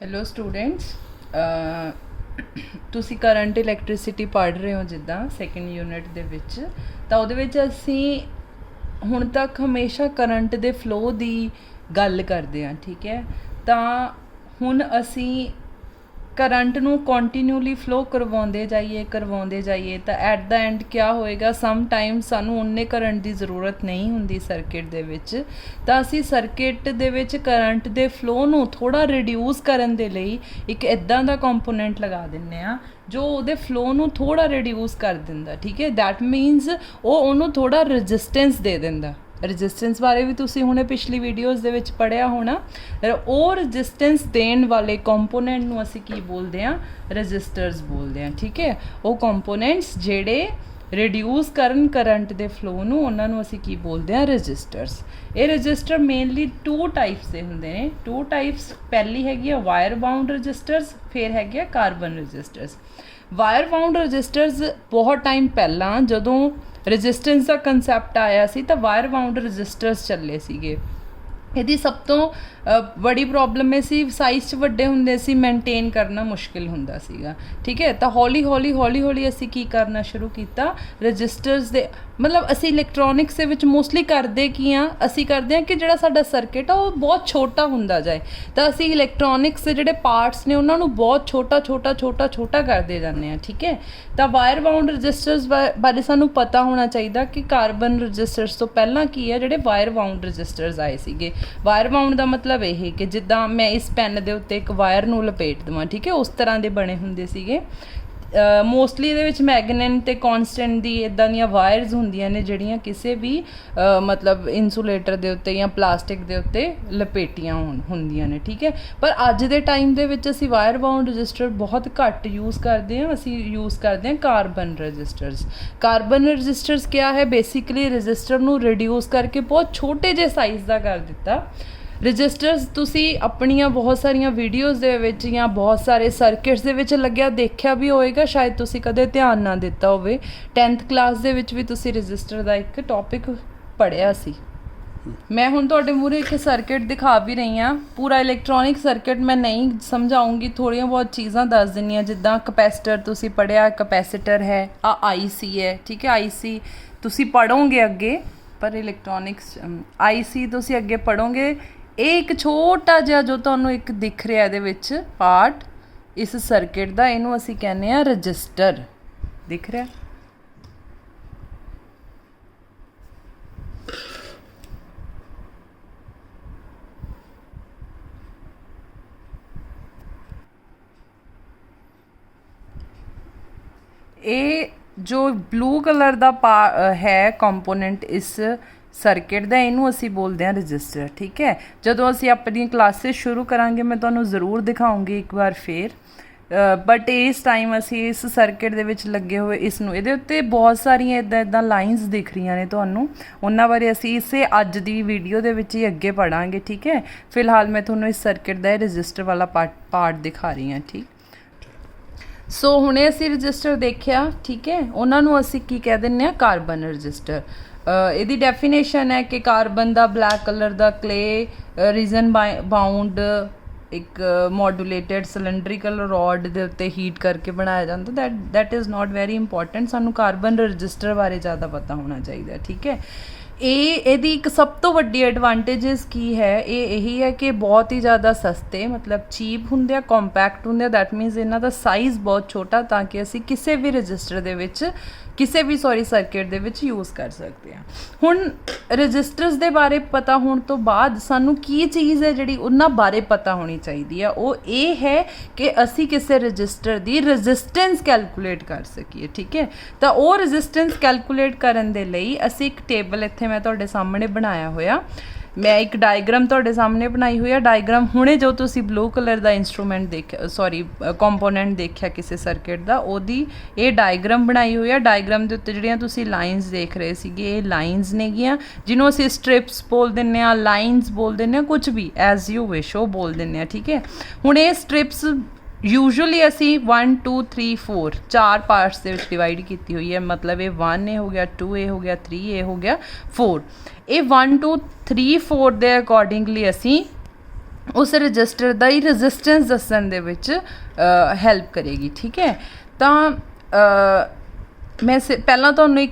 Hello students, ਤੁਸੀਂ current electricity ਪੜ੍ਹ ਰਹੇ ਹੋ ਜਿੱਦਾਂ ਸੈਕਿੰਡ ਯੂਨਿਟ ਦੇ ਵਿੱਚ। ਤਾਂ ਉਹਦੇ ਵਿੱਚ ਅਸੀਂ ਹੁਣ ਤੱਕ ਹਮੇਸ਼ਾ ਕਰੰਟ ਦੇ ਫਲੋ ਦੀ ਗੱਲ ਕਰਦੇ ਹਾਂ, ਠੀਕ ਹੈ। ਤਾਂ ਹੁਣ ਅਸੀਂ ਕਰੰਟ ਨੂੰ ਕੰਟੀਨਿਊਲੀ ਫਲੋ ਕਰਵਾਉਂਦੇ ਜਾਈਏ ਤਾਂ ਐਟ ਦਾ ਐਂਡ ਕਿਆ ਹੋਏਗਾ, ਸਮ ਟਾਈਮ ਸਾਨੂੰ ਉਨੇ ਕਰੰਟ ਦੀ ਜ਼ਰੂਰਤ ਨਹੀਂ ਹੁੰਦੀ ਸਰਕਿਟ ਦੇ ਵਿੱਚ। ਤਾਂ ਅਸੀਂ ਸਰਕਿਟ ਦੇ ਵਿੱਚ ਕਰੰਟ ਦੇ ਫਲੋ ਨੂੰ ਥੋੜ੍ਹਾ ਰਿਡਿਊਸ ਕਰਨ ਦੇ ਲਈ ਇੱਕ ਇੱਦਾਂ ਦਾ ਕੰਪੋਨੈਂਟ ਲਗਾ ਦਿੰਦੇ ਹਾਂ ਜੋ ਉਹਦੇ ਫਲੋ ਨੂੰ ਥੋੜ੍ਹਾ ਰਿਡਿਊਸ ਕਰ ਦਿੰਦਾ, ਠੀਕ ਹੈ। ਦੈਟ ਮੀਨਸ ਉਹਨੂੰ ਥੋੜ੍ਹਾ ਰੈਜ਼ਿਸਟੈਂਸ ਦੇ ਦਿੰਦਾ। ਰੈਜ਼ਿਸਟੈਂਸ ਬਾਰੇ ਵੀ ਤੁਸੀਂ ਹੁਣੇ ਪਿਛਲੀ ਵੀਡੀਓਜ਼ ਦੇ ਵਿੱਚ ਪੜ੍ਹਿਆ ਹੋਣਾ। ਉਹ ਰੈਜ਼ਿਸਟੈਂਸ ਦੇਣ ਵਾਲੇ ਕੰਪੋਨੈਂਟ ਨੂੰ ਅਸੀਂ ਕੀ ਬੋਲਦੇ ਹਾਂ? ਰੈਜ਼ਿਸਟਰਸ ਬੋਲਦੇ ਹਾਂ, ਠੀਕ ਹੈ। ਉਹ ਕੰਪੋਨੈਂਟਸ ਜਿਹੜੇ ਰਿਡਿਊਸ ਕਰਨ ਕਰੰਟ ਦੇ ਫਲੋ ਨੂੰ, ਉਹਨਾਂ ਨੂੰ ਅਸੀਂ ਕੀ ਬੋਲਦੇ ਹਾਂ? ਰੈਜ਼ਿਸਟਰਸ। ਇਹ ਰੈਜ਼ਿਸਟਰ ਮੇਨਲੀ 2 ਟਾਈਪਸ ਦੇ ਹੁੰਦੇ ਨੇ। 2 ਟਾਈਪਸ, ਪਹਿਲੀ ਹੈਗੀ ਆ ਵਾਇਰ ਬਾਉਂਡ ਰੈਜ਼ਿਸਟਰਸ, ਫਿਰ ਹੈਗੇ ਆ ਕਾਰਬਨ ਰੈਜ਼ਿਸਟਰਸ। ਵਾਇਰ ਬਾਉਂਡ ਰੈਜ਼ਿਸਟਰਸ ਬਹੁਤ ਟਾਈਮ ਪਹਿਲਾਂ ਜਦੋਂ ਰੈਜ਼ਿਸਟੈਂਸ ਦਾ ਕੰਸੈਪਟ ਆਇਆ ਸੀ ਤਾਂ ਵਾਇਰ ਬਾਉਂਡ ਰੈਜ਼ਿਸਟਰਸ ਚੱਲੇ ਸੀਗੇ। ਇਹਦੀ ਸਭ ਤੋਂ ਬੜੀ ਪ੍ਰੋਬਲਮ ਇਹ ਸੀ, ਸਾਈਜ਼ 'ਚ ਵੱਡੇ ਹੁੰਦੇ ਸੀ, ਮੇਨਟੇਨ ਕਰਨਾ ਮੁਸ਼ਕਿਲ ਹੁੰਦਾ ਸੀਗਾ, ਠੀਕ ਹੈ। ਤਾਂ ਹੌਲੀ ਹੌਲੀ ਅਸੀਂ ਕੀ ਕਰਨਾ ਸ਼ੁਰੂ ਕੀਤਾ? ਰੈਜ਼ਿਸਟਰਸ ਦੇ ਮਤਲਬ ਅਸੀਂ ਇਲੈਕਟ੍ਰੋਨਿਕਸ ਦੇ ਵਿੱਚ ਮੋਸਟਲੀ ਕਰਦੇ ਕੀ ਆ? ਅਸੀਂ ਕਰਦੇ ਹਾਂ ਕਿ ਜਿਹੜਾ ਸਾਡਾ ਸਰਕਿਟ ਆ ਉਹ ਬਹੁਤ ਛੋਟਾ ਹੁੰਦਾ ਜਾਏ। ਤਾਂ ਅਸੀਂ ਇਲੈਕਟ੍ਰੋਨਿਕਸ ਦੇ ਜਿਹੜੇ ਪਾਰਟਸ ਨੇ ਉਹਨਾਂ ਨੂੰ ਬਹੁਤ ਛੋਟਾ ਕਰਦੇ ਜਾਂਦੇ ਹਾਂ, ਠੀਕ ਹੈ। ਤਾਂ ਵਾਇਰ ਬਾਉਂਡ ਰੈਜ਼ਿਸਟਰਸ ਬਾਰੇ ਸਾਨੂੰ ਪਤਾ ਹੋਣਾ ਚਾਹੀਦਾ ਕਿ ਕਾਰਬਨ ਰੈਜ਼ਿਸਟਰਸ ਤੋਂ ਪਹਿਲਾਂ ਕੀ ਹੈ, ਜਿਹੜੇ ਵਾਇਰ ਬਾਉਂਡ ਰੈਜ਼ਿਸਟਰਸ ਆਏ ਸੀਗੇ। ਵਾਇਰ ਬਾਉਂਡ ਦਾ ਮਤਲਬ ਇਹ ਕਿ ਜਿੱਦਾਂ ਮੈਂ ਇਸ ਪੈਨ ਦੇ ਉੱਤੇ ਇੱਕ ਵਾਇਰ ਨੂੰ ਲਪੇਟ ਦੇਵਾਂ, ਠੀਕ ਹੈ, ਉਸ ਤਰ੍ਹਾਂ ਦੇ ਬਣੇ ਹੁੰਦੇ ਸੀਗੇ। ਮੋਸਟਲੀ ਇਹਦੇ ਵਿੱਚ ਮੈਗਨੇਟ ਅਤੇ ਕੌਨਸਟੈਂਟ ਦੀ ਇੱਦਾਂ ਦੀਆਂ ਵਾਇਰਸ ਹੁੰਦੀਆਂ ਨੇ ਜਿਹੜੀਆਂ ਕਿਸੇ ਵੀ ਮਤਲਬ ਇਨਸੂਲੇਟਰ ਦੇ ਉੱਤੇ ਜਾਂ ਪਲਾਸਟਿਕ ਦੇ ਉੱਤੇ ਲਪੇਟੀਆਂ ਹੁੰਦੀਆਂ ਨੇ, ਠੀਕ ਹੈ। ਪਰ ਅੱਜ ਦੇ ਟਾਈਮ ਦੇ ਵਿੱਚ ਅਸੀਂ ਵਾਇਰ ਬਾਉਂਡ ਰੈਜ਼ਿਸਟਰ ਬਹੁਤ ਘੱਟ ਯੂਜ਼ ਕਰਦੇ ਹਾਂ। ਅਸੀਂ ਯੂਜ਼ ਕਰਦੇ ਹਾਂ ਕਾਰਬਨ ਰੈਜ਼ਿਸਟਰਸ। ਕਾਰਬਨ ਰੈਜ਼ਿਸਟਰਸ ਕਿਆ ਹੈ? ਬੇਸਿਕਲੀ ਰੈਜ਼ਿਸਟਰ ਨੂੰ ਰਿਡਿਊਸ ਕਰਕੇ ਬਹੁਤ ਛੋਟੇ ਜਿਹੇ ਸਾਈਜ਼ ਦਾ ਕਰ ਦਿੱਤਾ। ਰੈਜ਼ਿਸਟਰਸ ਤੁਸੀਂ ਆਪਣੀਆਂ ਬਹੁਤ ਸਾਰੀਆਂ ਵੀਡੀਓਜ਼ ਦੇ ਵਿੱਚ ਜਾਂ ਬਹੁਤ ਸਾਰੇ ਸਰਕਿਟਸ ਦੇ ਵਿੱਚ ਲੱਗਿਆ ਦੇਖਿਆ ਵੀ ਹੋਏਗਾ, ਸ਼ਾਇਦ ਤੁਸੀਂ ਕਦੇ ਧਿਆਨ ਨਾ ਦਿੱਤਾ ਹੋਵੇ। 10th ਕਲਾਸ ਦੇ ਵਿੱਚ ਵੀ ਤੁਸੀਂ ਰੈਜ਼ਿਸਟਰ ਦਾ ਇੱਕ ਟੌਪਿਕ ਪੜ੍ਹਿਆ ਸੀ। ਮੈਂ ਹੁਣ ਤੁਹਾਡੇ ਮੂਹਰੇ ਇੱਕ ਸਰਕਿਟ ਦਿਖਾ ਵੀ ਰਹੀ ਹਾਂ। ਪੂਰਾ ਇਲੈਕਟ੍ਰੋਨਿਕ ਸਰਕਿਟ ਮੈਂ ਨਹੀਂ ਸਮਝਾਉਂਗੀ, ਥੋੜ੍ਹੀਆਂ ਬਹੁਤ ਚੀਜ਼ਾਂ ਦੱਸ ਦਿੰਦੀ ਹਾਂ। ਜਿੱਦਾਂ ਕਪੈਸਿਟਰ ਤੁਸੀਂ ਪੜ੍ਹਿਆ, ਕਪੈਸਿਟਰ ਹੈ, IC ਹੈ, ਠੀਕ ਹੈ। IC ਤੁਸੀਂ ਪੜ੍ਹੋਗੇ ਅੱਗੇ, ਪਰ ਇਲੈਕਟ੍ਰੋਨਿਕਸ IC ਤੁਸੀਂ ਅੱਗੇ ਪੜ੍ਹੋਗੇ। ਇਹ ਇੱਕ ਛੋਟਾ ਜਿਹਾ ਜੋ ਤੁਹਾਨੂੰ ਇੱਕ ਦਿਖ ਰਿਹਾ ਇਹਦੇ ਵਿੱਚ ਪਾਰਟ ਇਸ ਸਰਕਿਟ ਦਾ, ਇਹਨੂੰ ਅਸੀਂ ਕਹਿੰਦੇ ਹਾਂ ਰਜਿਸਟਰ। ਦਿਖ ਰਿਹਾ? ਇਹ ਜੋ ਬਲੂ ਕਲਰ ਦਾ ਹੈ ਕੰਪੋਨੈਂਟ ਇਸ ਸਰਕਿਟ ਦਾ, ਇਹਨੂੰ ਅਸੀਂ ਬੋਲਦੇ ਹਾਂ ਰਜਿਸਟਰ, ਠੀਕ ਹੈ। ਜਦੋਂ ਅਸੀਂ ਆਪਣੀਆਂ ਕਲਾਸਿਸ ਸ਼ੁਰੂ ਕਰਾਂਗੇ ਮੈਂ ਤੁਹਾਨੂੰ ਜ਼ਰੂਰ ਦਿਖਾਉਂਗੀ ਇੱਕ ਵਾਰ ਫੇਰ। ਬਟ ਇਸ ਟਾਈਮ ਅਸੀਂ ਇਸ ਸਰਕਿਟ ਦੇ ਵਿੱਚ ਲੱਗੇ ਹੋਏ ਇਹਦੇ ਉੱਤੇ ਬਹੁਤ ਸਾਰੀਆਂ ਇੱਦਾਂ ਲਾਈਨਸ ਦਿਖ ਰਹੀਆਂ ਨੇ ਤੁਹਾਨੂੰ, ਉਹਨਾਂ ਬਾਰੇ ਅਸੀਂ ਇਸੇ ਅੱਜ ਦੀ ਵੀਡੀਓ ਦੇ ਵਿੱਚ ਹੀ ਅੱਗੇ ਪੜ੍ਹਾਂਗੇ, ਠੀਕ ਹੈ। ਫਿਲਹਾਲ ਮੈਂ ਤੁਹਾਨੂੰ ਇਸ ਸਰਕਿਟ ਦਾ ਰਜਿਸਟਰ ਵਾਲਾ ਪਾਰਟ ਦਿਖਾ ਰਹੀ ਹਾਂ, ਠੀਕ। ਸੋ ਹੁਣੇ ਅਸੀਂ ਰਜਿਸਟਰ ਦੇਖਿਆ, ਠੀਕ ਹੈ। ਉਹਨਾਂ ਨੂੰ ਅਸੀਂ ਕੀ ਕਹਿ ਦਿੰਦੇ ਹਾਂ? Carbon register. ਇਹਦੀ ਡੈਫੀਨੇਸ਼ਨ ਹੈ ਕਿ ਕਾਰਬਨ ਦਾ ਬਲੈਕ ਕਲਰ ਦਾ ਕਲੇ ਰੀਜ਼ਨ ਬਾਉਂਡ ਇੱਕ ਮੋਡੂਲੇਟਡ ਸਿਲੰਡਰੀਕਲ ਰੋਡ ਦੇ ਉੱਤੇ ਹੀਟ ਕਰਕੇ ਬਣਾਇਆ ਜਾਂਦਾ। That is not very important. ਸਾਨੂੰ ਕਾਰਬਨ ਰਜਿਸਟਰ ਬਾਰੇ ਜ਼ਿਆਦਾ ਪਤਾ ਹੋਣਾ ਚਾਹੀਦਾ, ਠੀਕ ਹੈ। ਇਹਦੀ ਇੱਕ ਸਭ ਤੋਂ ਵੱਡੀ ਐਡਵਾਂਟੇਜਸ ਕੀ ਹੈ? ਇਹੀ ਹੈ ਕਿ ਬਹੁਤ ਹੀ ਜ਼ਿਆਦਾ ਸਸਤੇ, ਮਤਲਬ ਚੀਪ ਹੁੰਦੇ ਆ, ਕੰਪੈਕਟ ਹੁੰਦੇ ਆ। ਦੈਟ ਮੀਨਸ ਇਹਨਾਂ ਦਾ ਸਾਈਜ਼ ਬਹੁਤ ਛੋਟਾ, ਤਾਂ ਕਿ ਅਸੀਂ ਕਿਸੇ ਵੀ ਰਜਿਸਟਰ ਦੇ ਵਿੱਚ ਸਰਕਿਟ ਦੇ ਵਿੱਚ ਯੂਜ਼ ਕਰ ਸਕਦੇ ਹਾਂ। ਹੁਣ ਰਜਿਸਟਰਸ ਦੇ ਬਾਰੇ ਪਤਾ ਹੋਣ ਤੋਂ ਬਾਅਦ ਸਾਨੂੰ ਕੀ ਚੀਜ਼ ਹੈ ਜਿਹੜੀ ਉਹਨਾਂ ਬਾਰੇ ਪਤਾ ਹੋਣੀ ਚਾਹੀਦੀ ਆ? ਉਹ ਇਹ ਹੈ ਕਿ ਅਸੀਂ ਕਿਸੇ ਰਜਿਸਟਰ ਦੀ ਰੈਜ਼ਿਸਟੈਂਸ ਕੈਲਕੂਲੇਟ ਕਰ ਸਕੀਏ, ਠੀਕ ਹੈ। ਤਾਂ ਉਹ ਰੈਜ਼ਿਸਟੈਂਸ ਕੈਲਕੂਲੇਟ ਕਰਨ ਦੇ ਲਈ ਅਸੀਂ ਇੱਕ ਟੇਬਲ ਇੱਥੇ ਮੈਂ ਤੁਹਾਡੇ ਸਾਹਮਣੇ ਬਣਾਇਆ ਹੋਇਆ। ਮੈਂ ਇੱਕ ਡਾਇਗਰਾਮ ਤੁਹਾਡੇ ਸਾਹਮਣੇ ਬਣਾਈ ਹੋਈ ਆ। ਡਾਇਗਰਾਮ ਹੁਣੇ ਜੋ ਤੁਸੀਂ ਬਲੂ ਕਲਰ ਦਾ ਇੰਸਟਰੂਮੈਂਟ ਦੇਖਿਆ, ਕੰਪੋਨੈਂਟ ਦੇਖਿਆ ਕਿਸੇ ਸਰਕਿਟ ਦਾ, ਉਹਦੀ ਇਹ ਡਾਇਗਰਾਮ ਬਣਾਈ ਹੋਈ ਆ। ਡਾਇਗਰਾਮ ਦੇ ਉੱਤੇ ਜਿਹੜੀਆਂ ਤੁਸੀਂ ਲਾਈਨਸ ਦੇਖ ਰਹੇ ਸੀਗੇ, ਇਹ ਲਾਈਨਸ ਨੇਗੀਆਂ, ਜਿਹਨੂੰ ਅਸੀਂ ਸਟ੍ਰਿਪਸ ਬੋਲ ਦਿੰਦੇ ਹਾਂ, ਲਾਈਨਸ ਬੋਲ ਦਿੰਦੇ ਹਾਂ, ਕੁਝ ਵੀ ਐਜ਼ ਯੂ ਵਿਸ਼ ਉਹ ਬੋਲ ਦਿੰਦੇ ਹਾਂ, ਠੀਕ ਹੈ। ਹੁਣ ਇਹ ਸਟ੍ਰਿਪਸ ਯੂਜੂਅਲੀ ਅਸੀਂ 1 2 3 4 4 ਪਾਰਟਸ ਦੇ ਵਿੱਚ ਡਿਵਾਈਡ ਕੀਤੀ ਹੋਈ ਹੈ। ਮਤਲਬ ਇਹ 1 ਇਹ ਹੋ ਗਿਆ, 2 ਇਹ ਹੋ ਗਿਆ, 3 ਇਹ ਹੋ ਗਿਆ, 4। ਇਹ 1 2 3 4 ਦੇ ਅਕੋਰਡਿੰਗਲੀ ਅਸੀਂ उस रजिस्टर का ही रजिस्टेंस दस्सण दे विच हैल्प करेगी। ठीक है, तो मैं पहला तुहानूं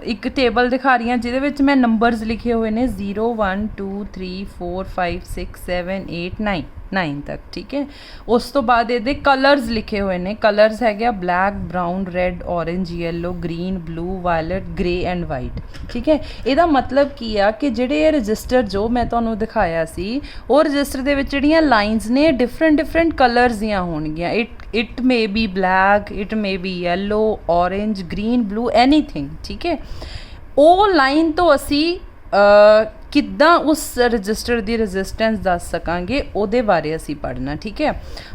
एक टेबल दिखा रही हाँ जिहदे विच मैं नंबरस लिखे हुए ने 0 1 2 3 4 5 6 7 8 9 तक। ठीक है, उस तो बाद ये कलर्स लिखे हुए ने। कलर्स है black, brown, red, orange, yellow, green, blue, violet, grey and white. ठीक है, ਇਹਦਾ मतलब की आ कि ਜਿਹੜੇ ਇਹ रजिस्टर जो मैं ਤੁਹਾਨੂੰ दिखाया सी ਉਹ रजिस्टर ਦੇ ਵਿੱਚ ਜਿਹੜੀਆਂ ਲਾਈਨਸ ਨੇ डिफरेंट कलर्स ਦੀਆਂ ਹੋਣਗੀਆਂ। It may be black, it may be yellow, orange, green, blue, anything. ठीक है, ਉਹ ਲਾਈਨ ਤੋਂ ਅਸੀਂ किद्दां उस रजिस्टर की रजिस्टेंस दस सकांगे ਉਹਦੇ बारे असी पढ़ना। ठीक है,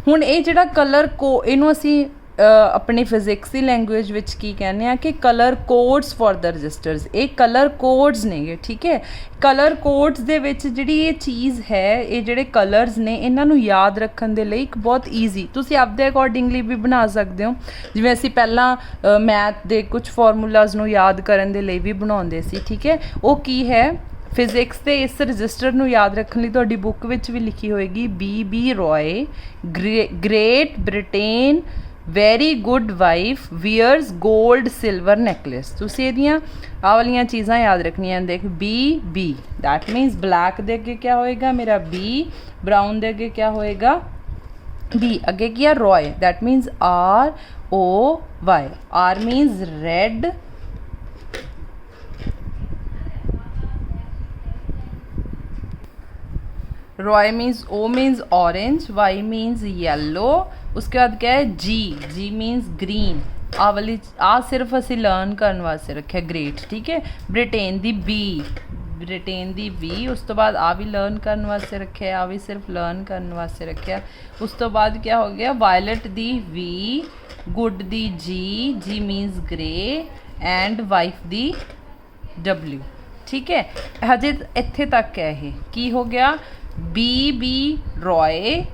हुण ये जिहड़ा कलर को इनू असी अपनी फिजिक्स की लैंगुएज विच की कहने आ कि colour codes for the resistors. ये कलर कोड्स ने। ठीक है, कलर कोड्स दे विच जिहड़ी ये चीज़ है, ये जिहड़े कलर्स ने इन्हां नूं याद रखण दे लई एक बहुत ईजी तुसीं आपदे अकॉर्डिंगली भी बना सकते हो। जिवें असीं पहलां मैथ दे कुछ फॉर्मूलाज नूं याद करन दे लई भी बनाउंदे सी। ठीक है, वो की है फिजिक्स के इस रजिस्टर नूं याद रखण लई तुहाडी बुक विच भी लिखी होएगी B Roy Great Britain very good wife wears gold silver necklace. तुसीं इहदियां आह वालियां चीज़ां याद रखनियां। देख बी दैट मीनस ब्लैक दे अगे क्या होएगा मेरा बी, ब्राउन दे अगे क्या होएगा बी, अगे की है Roy that means ROY, R means red, Roy means O means orange, Y means yellow, उसके बाद क्या है G मीन्स ग्रीन। आ वाली आ सिर्फ असी लर्न करने वास्ते रखे ग्रेट। ठीक है, ब्रिटेन दी B, उस तो बाद आ भी लर्न करने वास्ते रखे, आ भी सिर्फ लर्न करने वास्ते रखे। उस तो बाद क्या हो गया violet the V, good the G means grey and wife the W। ठीक है, हजे इत्थे तक है ये की हो गया B Roy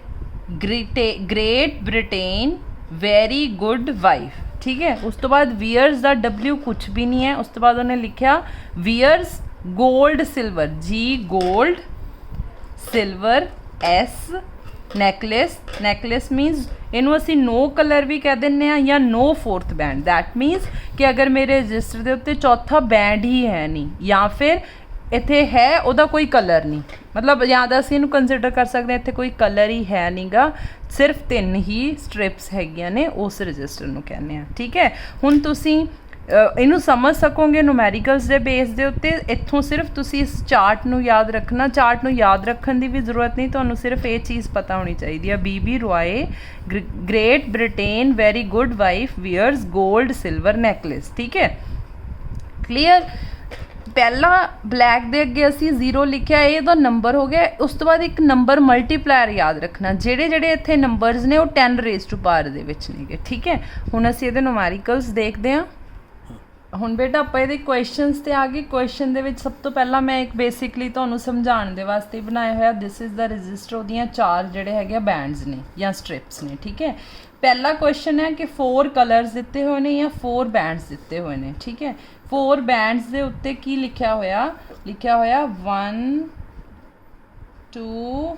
Great Britain very good wife. ठीक है, उस तो बाद वियर्स दा W कुछ भी नहीं है। उस तो बाद उन्हें लिखा wears gold silver G gold, silver S necklace means इनू असी नो कलर भी कह दें या no fourth band. That means कि अगर मेरे रजिस्टर के उत्ते चौथा बैंड ही है नहीं या फिर इत्थे है उहदा कोई कलर नहीं, मतलब या तो असीं इहनूं कंसिडर कर सकते हैं इत्थे कोई कलर ही है नहीं गा, सिर्फ 3 ही स्ट्रिप्स हैगियां ने उस रजिस्टर नूं कहने आ। ठीक है, हुण तुसीं इनू समझ सकोगे नुमैरिकल्स के बेस के उत्ते। इत्थों सिर्फ तुसी इस चार्ट नूं याद रखना। चार्ट नूं याद रखने की भी जरूरत नहीं, तुहानूं सिर्फ ये चीज़ पता होनी चाहिए है B Roy Great Britain very good wife wears gold silver necklace. ठीक है, क्लीयर। पहला ब्लैक दे अगे असी 0 लिखा, ये तो नंबर हो गया। उस तो बाद एक नंबर मल्टीप्लायर याद रखना, जेड़े जेड़े इत्थे नंबरस ने वो 10 रेज़ टू पावर दे विच ने। ठीक है, हुण असीं इहदे नुमैरिकल्स देखते हैं। हुण बेटा आपां इहदे क्वेश्चनस ते आ गए। क्वेश्चन दे विच सब तो पहला मैं एक बेसिकली तुहानूं समझाउण दे वास्ते बनाया होया दिस इज़ द रजिस्टर, ओहदियां 4 जिहड़े हैगे बैंड्स ने या स्ट्रिप्स ने। ठीक है, पहला क्वेश्चन है कि 4 कलर्स दिते हुए ने या 4 बैंड्स दिते हुए ने। ठीक है, 4 बैंड्स दे उत्ते की लिखा होया 1 2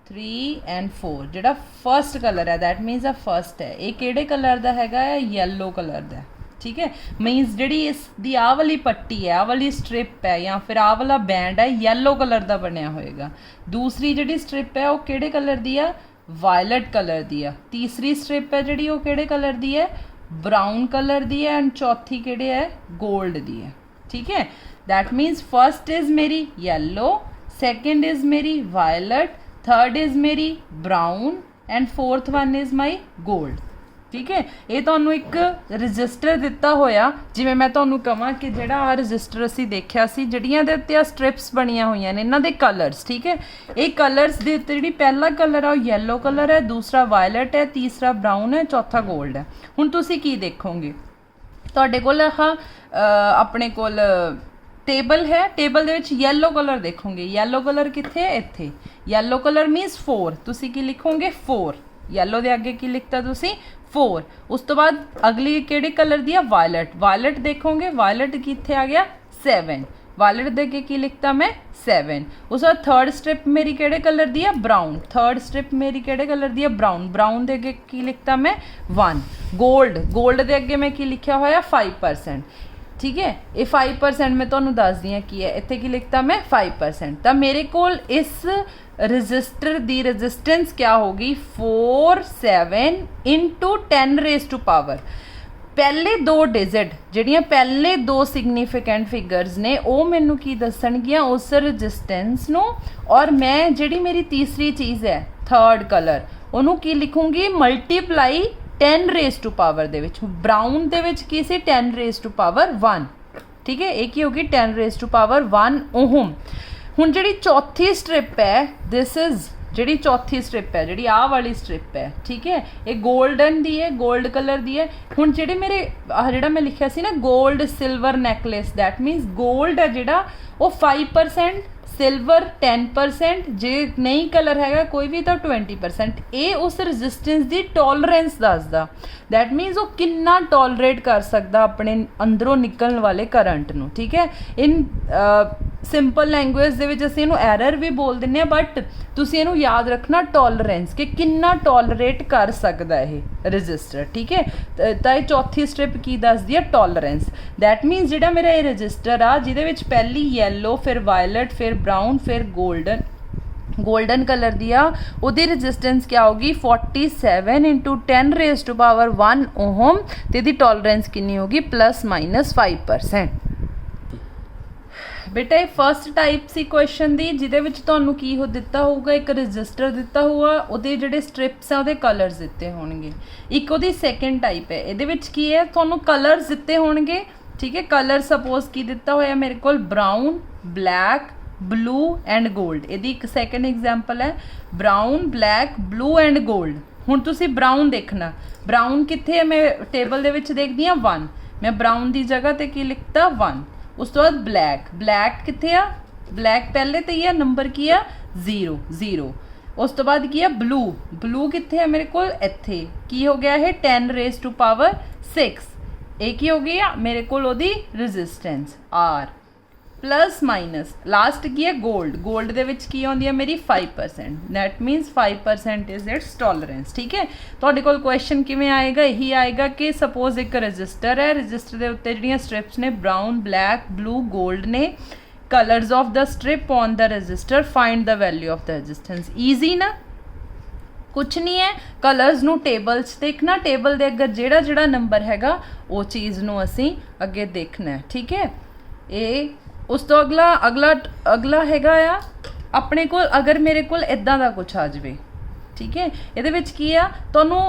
3 एंड 4। जिहड़ा फर्स्ट कलर है दैट मीनस आ फर्स्ट है, ये किहड़े कलर दा हैगा है येलो कलर दा। ठीक है, मीनस जिहड़ी इस दी आ वाली पट्टी है, आ वाली स्ट्रिप है या फिर आ वाला बैंड है येलो कलर दा बनया होएगा। दूसरी जिहड़ी स्ट्रिप है वो किहड़े कलर दी है वायलट कलर दी है। तीसरी स्ट्रिप है जिहड़ी वो किहड़े कलर दी है ब्राउन कलर दी है एंड चौथी किहड़े है गोल्ड दी है। ठीक है, दैट मीन्स फर्स्ट इज़ मेरी येलो, सेकेंड इज़ मेरी वायलट, थर्ड इज़ मेरी brown and fourth one is my gold. ठीक है, ये तुहानूं एक रजिस्टर दिता होया, जिवें मैं तुहानूं कहां कि जिहड़ा आ रजिस्टर असीं देखिया सी जिहड़ियां दे उत्ते आ स्ट्रिप्स बणियां होईयां ने इन्हां दे कलर्स। ठीक है, ये कलर्स दे उत्ते जिहड़ी पहला कलर है वो येलो कलर है, दूसरा वायलट है, तीसरा ब्राउन है, चौथा गोल्ड है। हुण तुसीं की देखोगे तुहाडे कोल अपने कोल टेबल है, टेबल दे विच येलो कलर देखोगे। येलो कलर कित्थे है इत्थे, येलो कलर मीनस 4। तुसीं की लिखोगे 4, येलो दे अगे की लिखता तुसीं 4। उस तो बाद अगली किहड़े कलर दी है वायलट, वायलट देखोगे वायलट कित्थे आ गया 7। वायलेट दे के की लिखता मैं 7। उस बाद थर्ड स्ट्रिप मेरी केड़े कलर दी है ब्राउन, थर्ड स्ट्रिप मेरी केड़े कलर दी है ब्राउन, ब्राउन दे अगे की लिखता मैं 1। गोल्ड, गोल्ड दे अगे मैं की लिखा होया 5%। ठीक है, ये 5% मैं तुहानूं दस दी हां की है, इत्थे की लिखता मैं 5%। तो मेरे कोल इस रजिस्टर दी रजिस्टेंस क्या होगी 4 7 इंटू 10 रेज़ टू पावर। पहले दो डिजिट ਜਿਹੜੀਆਂ पहले दो सिग्निफिकेंट फिगर्स ने ਉਹ ਮੈਨੂੰ ਕੀ ਦੱਸਣਗੀਆਂ ਉਸ ਰजिस्टेंस ਨੂੰ, और मैं ਜਿਹੜੀ ਮੇਰੀ तीसरी चीज़ है थर्ड कलर ਉਹਨੂੰ ਕੀ ਲਿਖੂੰਗੀ ਮਲਟੀਪਲਾਈ 10 रेज़ टू पावर ਦੇ ਵਿੱਚ। ब्राउन ਦੇ ਵਿੱਚ ਕੀ ਸੀ 10 रेज़ टू पावर 1। ठीक है, ਇਹ ਕੀ ਹੋਗੀ 10 रेज़ टू पावर 1 ओहम। ਹੁਣ ਜਿਹੜੀ चौथी स्ट्रिप है दिस इज़ ਜਿਹੜੀ चौथी स्ट्रिप है ਜਿਹੜੀ ਆਹ ਵਾਲੀ स्ट्रिप है, ठीक है, ये गोल्डन दी है, गोल्ड कलर दी है। ਹੁਣ ਜਿਹੜੇ ਮੇਰੇ ਜਿਹੜਾ ਮੈਂ ਲਿਖਿਆ ਸੀ ਨਾ gold silver necklace, that मीनस gold है ਜਿਹੜਾ ਉਹ 5%, सिल्वर 10%, जे नहीं कलर हैगा कोई भी तो 20%। ये उस रजिस्टेंस की टॉलरेंस दसदा, दैट मीनस वो कितना टॉलरेट कर सकता अपने अंदरों निकलने वाले करंट नू। ठीक है, इन सिंपल लैंगुएज दे विच असीं इहनूं एरर भी बोल दिंदे आ, बट तुसीं इहनूं याद रखना टॉलरेंस कि कितना टॉलरेट कर सकता है रजिस्टर। ठीक है, तो ये चौथी स्ट्रिप की दसदी है टॉलरेंस। दैट मीनस जिहड़ा मेरा ये रजिस्टर आ जिहदे विच पहली येलो फिर वायलट फिर ब्राउन फिर गोल्डन कलर दिया उहदी रजिस्टेंस क्या होगी 47 into 10 raise to power 1 ohm, ते इहदी टॉलरेंस कितनी होगी +-5%। बेटा ये फर्स्ट टाइप सी क्वेश्चन दी जिहदे विच तुहानूं की हो दिता होगा एक रजिस्टर दिता हुआ, उहदे जिहड़े स्ट्रिप्स हैं उहदे कलर्स दिते होणगे। एक उहदी सैकेंड टाइप है, इहदे विच की है तुहानूं कलर्स दिते होणगे। ठीक है, कलर सपोज की दिता होया मेरे कोल brown black blue and gold. इहदी एक सैकेंड एग्जाम्पल है brown black blue and gold. हुण तुसीं ब्राउन देखना, ब्राउन कित्थे है, मैं टेबल दे विच देखदी हां 1, मैं ब्राउन दी जगह ते की लिखता 1। उस तो बाद ब्लैक, ब्लैक कित्थे आ, ब्लैक पहले तो ये नंबर की है 0। उस तो बाद की है ब्लू, ब्लू कित्थे है मेरे को इत्थे की हो गया है 10 रेज़ टू पावर 6। एक ही हो गया मेरे को ओदी resistance R plus minus. Last की है गोल्ड, गोल्ड दे विच की होंदी है मेरी 5%, दैट मीनस 5% इज इट्स टॉलरेंस। ठीक है, तुहाडे कोल क्वेश्चन किवें आएगा, यही आएगा कि सपोज एक रजिस्टर है, रजिस्टर के उत्ते जिहड़ियां स्ट्रिप्स ने ब्राउन ब्लैक ब्लू गोल्ड ने, colours of the strip on the register, find the value of the resistance. Easy ना, कुछ नहीं है, कलर्स नू टेबल च देखना, टेबल दे अगर जिहड़ा जिहड़ा नंबर हैगा वो चीज़ नू असीं अगे देखना है। ठीक है, ये उस तो अगला हैगा आ अपने कोल, अगर मेरे कोल इदां दा कुछ आ जाए। ठीक है, इहदे विच की आ तुहानूं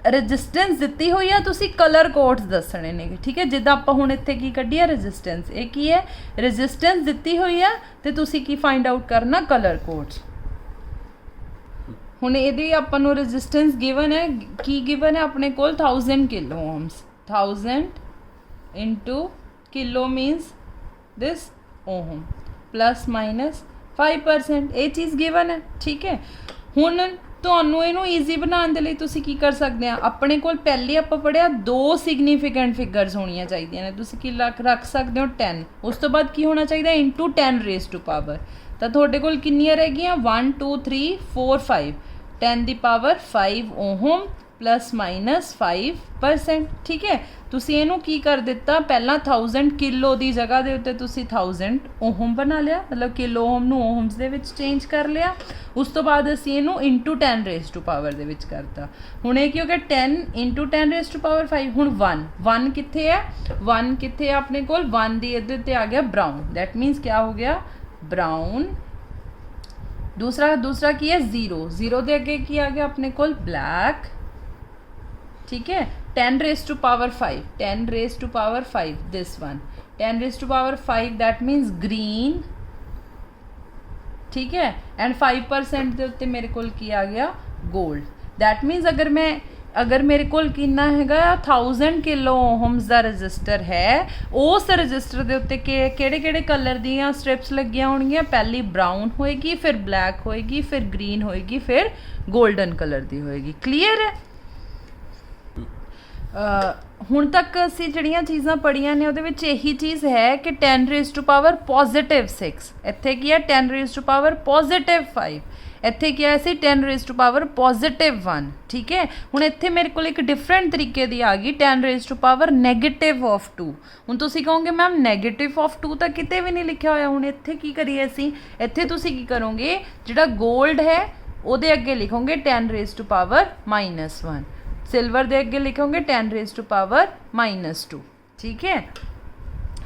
रजिस्टेंस दित्ती हुई है, तुसीं कलर कोड्स दसणे ने। ठीक है, जिद्दां आपां हुण इत्थे की कड्ढी है रजिस्टेंस, ये की है रजिस्टेंस दित्ती हुई है ते तुसीं की फाइंड आउट करना कलर कोड्स। हुण इहदी आपां नूं रजिस्टेंस गिवन है, की गिवन है अपने कोल 1000 kilo ohms, 1000 into kilo means this ohm plus minus 5%, ये चीज़ गिवन है। ठीक है, हुण तुहानूं इहनूं ईजी बनाउण दे लई तुसीं की कर सकदे आ, अपने कोल पहले आपां पढ़िया 2 सिग्निफिकेंट फिगर्स होणीआं चाहीदियां ने, तुसीं की रख सकदे हो 10। उस तो बाद की होना चाहिए इंटू 10 रेज़ टू पावर, तो तुहाडे कोल कितनियां रह गईयां 1 2 3 4 5, 10 the power 5 ohm plus minus 5%। ठीक है, तुसीं इहनूं की कर दिता, पहला 1000 किलो की जगह के उत्ते तुसीं 1000 ओहम बना लिया, मतलब किलो ओहम नूं ओहम्स दे विच चेंज कर लिया। उस तो बाद असीं इहनूं इंटू 10 रेज़ टू पावर दे विच करता। हुण ये की हो गया 10 इंटू 10 रेज़ टू पावर 5। हुण 1 कित्थे है, 1 कित्थे है अपने कोल, 1 दी इधर ते आ गया ब्राउन, दैट मीनस क्या हो गया ब्राउन। दूसरा की है 0 दे अगे की आ गया अपने कोल ब्लैक। ठीक है, 10 raise to power 5, 10 raise to power 5 this one, 10 raise to power 5 that means green. ठीक है, एंड 5% के उत्ते मेरे कोल की आ गया गोल्ड। दैट मीनस अगर मेरे कोल कितना हैगा 1000 किलो ओहम्स का रजिस्टर है, उस रजिस्टर के उत्ते किहड़े कलर दियां स्ट्रिप्स लगियां होणगियां, पहली ब्राउन होएगी फिर ब्लैक होएगी फिर ग्रीन होएगी फिर गोल्डन कलर दी होएगी। क्लीयर है। ਹੁਣ ਤੱਕ ਅਸੀਂ ਜਿਹੜੀਆਂ ਚੀਜ਼ਾਂ ਪੜ੍ਹੀਆਂ ਨੇ ਉਹਦੇ ਵਿੱਚ ਇਹੀ ਚੀਜ਼ ਹੈ ਕਿ 10 ਰੇਜ਼ ਟੂ ਪਾਵਰ ਪੋਜ਼ਿਟਿਵ 6, ਇੱਥੇ ਕੀ ਹੈ 10 ਰੇਜ਼ ਟੂ ਪਾਵਰ ਪੋਜ਼ਿਟਿਵ 5, ਇੱਥੇ ਕੀ ਹੈ ਸੀ 10 ਰੇਜ਼ ਟੂ ਪਾਵਰ ਪੋਜ਼ਿਟਿਵ 1, ਠੀਕ ਹੈ। ਹੁਣ ਇੱਥੇ ਮੇਰੇ ਕੋਲ ਇੱਕ ਡਿਫਰੈਂਟ ਤਰੀਕੇ ਦੀ ਆ ਗਈ 10 raise to power negative of 2। ਹੁਣ ਤੁਸੀਂ ਕਹੋਗੇ ਮੈਮ ਨੈਗੇਟਿਵ ਆਫ 2 ਤਾਂ ਕਿਤੇ ਵੀ ਨਹੀਂ ਲਿਖਿਆ ਹੋਇਆ। ਹੁਣ ਇੱਥੇ ਕੀ ਕਰੀਏ ਅਸੀਂ, ਇੱਥੇ ਤੁਸੀਂ ਕੀ ਕਰੋਗੇ, ਜਿਹੜਾ ਗੋਲਡ ਹੈ ਉਹਦੇ ਅੱਗੇ ਲਿਖੋਗੇ 10 ਰੇਜ਼ ਟੂ ਪਾਵਰ -1, ਸਿਲਵਰ ਦੇ ਅੱਗੇ ਲਿਖੋਗੇ 10 ਰੇਜ਼ ਟੂ ਪਾਵਰ -2, ਠੀਕ ਹੈ।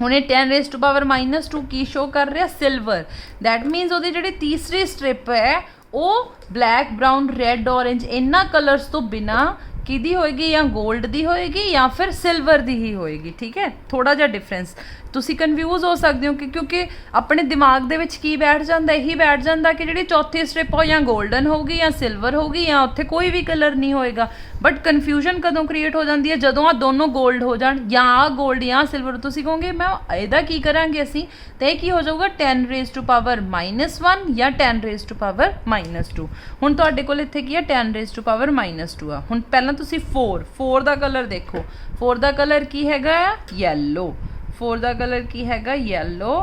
ਹੁਣ ਇਹ 10 ਰੇਜ਼ ਟੂ ਪਾਵਰ -2 ਕੀ ਸ਼ੋ ਕਰ ਰਿਹਾ, ਸਿਲਵਰ। ਦੈਟ ਮੀਨਸ ਉਹਦੀ ਜਿਹੜੀ ਤੀਸਰੀ ਸਟ੍ਰਿਪ ਹੈ ਉਹ ਬਲੈਕ, ਬਰਾਊਨ, ਰੈੱਡ, ਔਰੇਂਜ ਇਹਨਾਂ ਕਲਰਸ ਤੋਂ ਬਿਨਾਂ ਕਿਹਦੀ ਹੋਏਗੀ, ਜਾਂ ਗੋਲਡ ਦੀ ਹੋਏਗੀ ਜਾਂ ਫਿਰ ਸਿਲਵਰ ਦੀ ਹੀ ਹੋਏਗੀ, ਠੀਕ ਹੈ। ਥੋੜਾ ਜਿਹਾ ਡਿਫਰੈਂਸ, ਤੁਸੀਂ ਕਨਫਿਊਜ਼ ਹੋ ਸਕਦੇ ਹੋ ਕਿ ਕਿਉਂਕਿ ਆਪਣੇ ਦਿਮਾਗ ਦੇ ਵਿੱਚ ਕੀ ਬੈਠ ਜਾਂਦਾ, ਇਹੀ ਬੈਠ ਜਾਂਦਾ ਕਿ ਜਿਹੜੀ ਚੌਥੀ ਸਟ੍ਰਿਪ ਹੋ ਜਾਂ ਗੋਲਡਨ ਹੋਊਗੀ ਜਾਂ ਸਿਲਵਰ ਹੋਊਗੀ ਜਾਂ ਉੱਥੇ ਕੋਈ ਵੀ ਕਲਰ ਨਹੀਂ ਹੋਏਗਾ। ਬਟ ਕਨਫਿਊਜ਼ਨ ਕਦੋਂ ਕ੍ਰੀਏਟ ਹੋ ਜਾਂਦੀ ਹੈ, ਜਦੋਂ ਆ ਦੋਨੋਂ ਗੋਲਡ ਹੋ ਜਾਣ, ਜਾਂ ਆ ਗੋਲਡ ਜਾਂ ਸਿਲਵਰ। ਤੁਸੀਂ ਕਹੋਗੇ ਮੈਂ ਇਹਦਾ ਕੀ ਕਰਾਂਗੇ ਅਸੀਂ, ਤਾਂ ਇਹ ਕੀ ਹੋ ਜਾਊਗਾ 10 ਰੇਜ਼ ਟੂ ਪਾਵਰ -1 ਜਾਂ 10 ਰੇਜ਼ ਟੂ ਪਾਵਰ -2। ਹੁਣ ਤੁਹਾਡੇ ਕੋਲ ਇੱਥੇ ਕੀ ਹੈ 10 ਰੇਜ਼ ਟੂ ਪਾਵਰ -2 ਆ। ਹੁਣ ਪਹਿਲਾਂ ਤੁਸੀਂ 4 ਦਾ ਕਲਰ ਦੇਖੋ, 4 ਦਾ ਕਲਰ ਕੀ ਹੈਗਾ ਆ, ਯੈਲੋ। 4 ਦਾ ਕਲਰ ਕੀ ਹੈਗਾ, ਯੈਲੋ।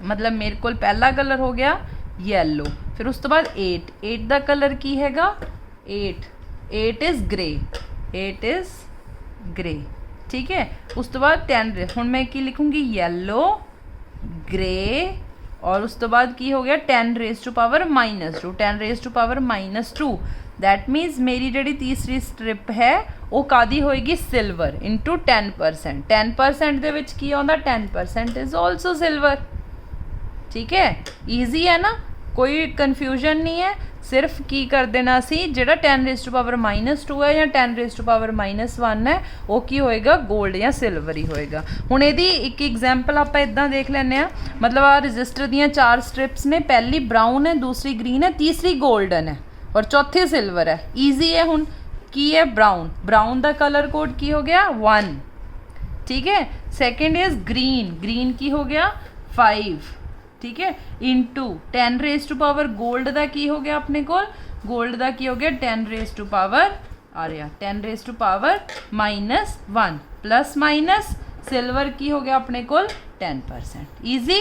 ਮਤਲਬ ਮੇਰੇ ਕੋਲ ਪਹਿਲਾ ਕਲਰ ਹੋ ਗਿਆ ਯੈਲੋ। ਫਿਰ ਉਸ ਤੋਂ ਬਾਅਦ 8 ਦਾ ਕਲਰ ਕੀ ਹੈਗਾ, 8 ਇਜ਼ ਗ੍ਰੇ, 8 ਇਜ਼ ਗ੍ਰੇ, ਠੀਕ ਹੈ। ਉਸ ਤੋਂ ਬਾਅਦ 10, ਹੁਣ ਮੈਂ ਕੀ ਲਿਖੂੰਗੀ, ਯੈਲੋ, ਗ੍ਰੇ, ਔਰ ਉਸ ਤੋਂ ਬਾਅਦ ਕੀ ਹੋ ਗਿਆ 10 raise to power -2, 10 raise to power -2। That means ਮੇਰੀ ਜਿਹੜੀ ਤੀਸਰੀ ਸਟ੍ਰਿਪ ਹੈ ਉਹ ਕਾਦੀ ਹੋਏਗੀ, ਸਿਲਵਰ ਇਨਟੂ 10%। 10% ਦੇ ਵਿੱਚ ਕੀ ਆਉਂਦਾ, 10% ਇਜ਼ ਆਲਸੋ ਸਿਲਵਰ, ਠੀਕ ਹੈ। ਈਜ਼ੀ ਹੈ ਨਾ, ਕੋਈ ਕਨਫਿਊਜ਼ਨ ਨਹੀਂ ਹੈ। ਸਿਰਫ ਕੀ ਕਰ ਦੇਣਾ ਅਸੀਂ, ਜਿਹੜਾ 10 ਰੇਜ਼ ਟੂ ਪਾਵਰ -2 ਹੈ ਜਾਂ 10 ਰੇਜ਼ ਟੂ ਪਾਵਰ -1 ਹੈ ਉਹ ਕੀ ਹੋਏਗਾ, ਗੋਲਡ ਜਾਂ ਸਿਲਵਰ ਹੀ ਹੋਏਗਾ। ਹੁਣ ਇਹਦੀ ਇੱਕ ਐਗਜ਼ਾਮਪਲ ਆਪਾਂ ਇਦਾਂ ਦੇਖ ਲੈਂਦੇ ਹਾਂ। ਮਤਲਬ ਆ ਰਜਿਸਟਰ ਦੀਆਂ 4 ਸਟ੍ਰਿਪਸ ਨੇ, ਪਹਿਲੀ ਬਰਾਊਨ ਹੈ, ਦੂਸਰੀ ਗ੍ਰੀਨ ਹੈ, ਤੀਸਰੀ ਗੋਲਡਨ ਹੈ ਔਰ ਚੌਥੀ ਸਿਲਵਰ ਹੈ। ਈਜ਼ੀ ਹੈ। ਹੁਣ ਕੀ ਹੈ, ਬਰਾਊਨ ਦਾ ਕਲਰ ਕੋਡ ਕੀ ਹੋ ਗਿਆ 1, ਠੀਕ ਹੈ। ਸੈकेंड इज ग्रीन ਕੀ ਹੋ ਗਿਆ 5, ਠੀਕ ਹੈ, into 10 raise to power gold ਦਾ ਕੀ ਹੋ ਗਿਆ ਆਪਣੇ ਕੋਲ, ਗੋਲਡ ਦਾ ਕੀ ਹੋ ਗਿਆ 10 ਰੇਜ਼ ਟੂ ਪਾਵਰ ਆ ਰਿਹਾ 10 raise to power -1 plus minus silver ਕੀ ਹੋ ਗਿਆ ਆਪਣੇ ਕੋਲ 10%। ਈਜ਼ੀ,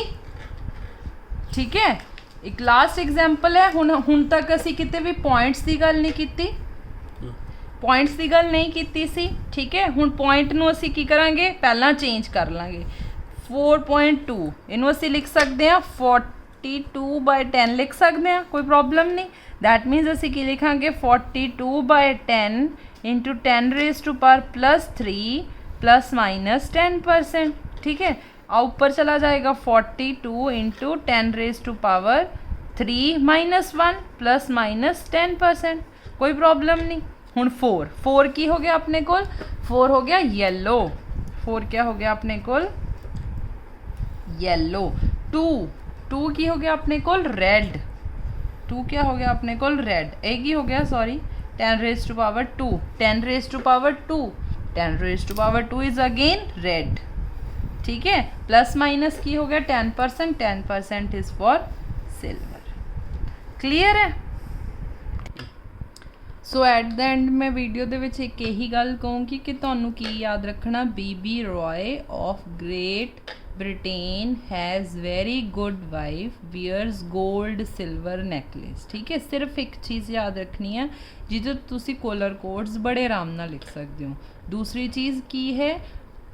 ਠੀਕ ਹੈ। ਇੱਕ ਲਾਸਟ ਐਗਜ਼ਾਮਪਲ ਹੈ। ਹੁਣ ਤੱਕ ਅਸੀਂ ਕਿਤੇ ਵੀ ਪੁਆਇੰਟਸ ਦੀ ਗੱਲ ਨਹੀਂ ਕੀਤੀ, ਪੁਆਇੰਟਸ ਦੀ ਗੱਲ ਨਹੀਂ ਕੀਤੀ ਸੀ, ਠੀਕ ਹੈ। ਹੁਣ ਪੁਆਇੰਟ ਨੂੰ ਅਸੀਂ ਕੀ ਕਰਾਂਗੇ, ਪਹਿਲਾਂ ਚੇਂਜ ਕਰ ਲਾਂਗੇ। 4.2 ਇਹਨੂੰ ਅਸੀਂ ਲਿਖ ਸਕਦੇ ਹਾਂ 42/10 ਲਿਖ ਸਕਦੇ ਹਾਂ, ਕੋਈ ਪ੍ਰੋਬਲਮ ਨਹੀਂ। ਦੈਟ ਮੀਨਸ ਅਸੀਂ ਕੀ ਲਿਖਾਂਗੇ 42/10 into 10 raise to power +3 plus minus 10%, ठीक है। आ ऊपर चला जाएगा 42 into 10 raise to power 3 -1 plus minus 10%, कोई प्रॉब्लम नहीं। हुण 4 की हो गया अपने कोल, 4 हो गया येलो, 4 क्या हो गया अपने कोल येलो। 2 की हो गया अपने कोल रेड, 2 क्या हो गया अपने कोल रेड। एक ही हो गया sorry 10 raise to power 2, 10 raise to power 2, 10 raise to power 2 is again red, ठीक है। प्लस माइनस की हो गया 10%, 10% इज फॉर सिल्वर। क्लियर है। सो एट द एंड मैं वीडियो दे विच एक यही गल कहूँगी कि तुहानू की याद रखना, BB Roy of great Britain has very good wife wears gold silver necklace, ठीक है। सिर्फ एक चीज़ याद रखनी है जिदे तुसी कलर कोड्स बड़े आराम नाल लिख सकते हो। दूसरी चीज़ की है,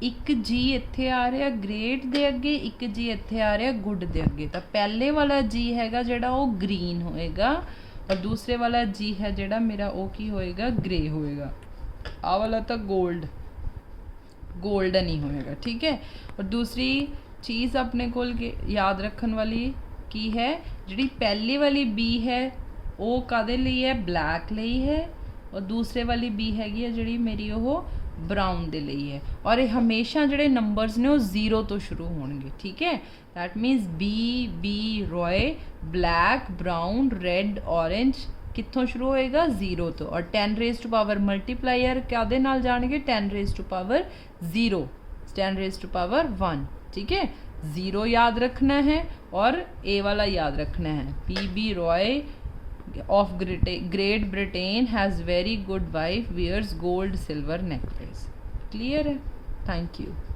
एक जी इत्थे आ रहा ग्रेट दे अगे, एक जी इत्थे आ रहा गुड दे अगे, तो पहले वाला जी हैगा जिहड़ा वो ग्रीन होएगा और दूसरे वाला जी है जिहड़ा मेरा वो की होएगा ग्रे होएगा। आ वाला तो गोल्डन ही होएगा, ठीक है। और दूसरी चीज़ अपने कोल याद रखन वाली की है, जिहड़ी पहली वाली बी है वो कादे लई है, ब्लैक लई है, और दूसरे वाली बी हैगी है जिहड़ी मेरी वो ब्राउन दे लई है। और ये हमेशा जिहड़े नंबर्स ने वो 0 तो शुरू होणगे, ठीक है। That means B Roy black brown red orange कित्थों शुरू होएगा 0 तो। और 10 रेज टू पावर मल्टीप्लायर कादे नाल जाणगे 10 raise to power 0, 10 raise to power 1, ठीक है। 0 याद रखना है और ए वाला याद रखना है। B Roy of Great Britain has very good wife, wears gold silver necklace. Clear है? Thank you.